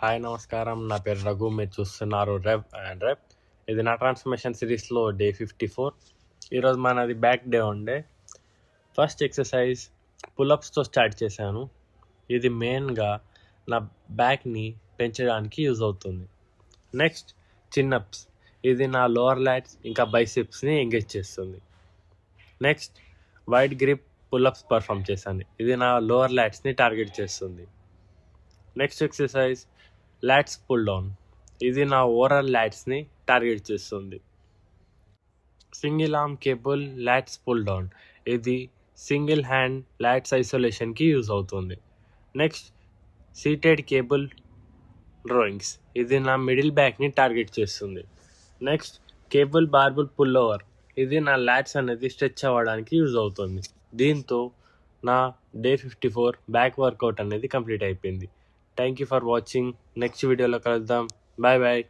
Hi నమస్కారం. నా పేరు రఘు. మీరు చూస్తున్నారు రెవ్ అండ్ రెప్. ఇది నా ట్రాన్స్ఫర్మేషన్ సిరీస్లో డే 54. ఈరోజు మనది బ్యాక్ డే ఉండే. ఫస్ట్ ఎక్సర్సైజ్ పుల్అప్స్తో స్టార్ట్ చేశాను. ఇది మెయిన్గా నా బ్యాక్ని పెంచడానికి యూజ్ అవుతుంది. నెక్స్ట్ చిన్నప్స్, ఇది నా లోవర్ లాట్స్ ఇంకా బైసెప్స్ని ఎంగేజ్ చేస్తుంది. Next wide grip pull ups perform చేశాను. ఇది నా లోవర్ లాట్స్ని టార్గెట్ చేస్తుంది. Next exercise lats pull down, ఇది నా ఓవరాల్ లాట్స్ని టార్గెట్ చేస్తుంది. Single arm cable lats pull down, ఇది సింగిల్ హ్యాండ్ లాట్స్ ఐసోలేషన్కి యూజ్ అవుతుంది. నెక్స్ట్ సీటెడ్ కేబుల్ రోయింగ్స్, ఇది నా మిడిల్ బ్యాక్ని టార్గెట్ చేస్తుంది. Next cable barbell pull over, ఇది నా లాట్స్ అనేది స్ట్రెచ్ అవ్వడానికి యూజ్ అవుతుంది. దీంతో నా డే 54 బ్యాక్ వర్కౌట్ అనేది కంప్లీట్ అయిపోయింది. Thank you for watching. Next వీడియోలో కలుద్దాం. Bye bye.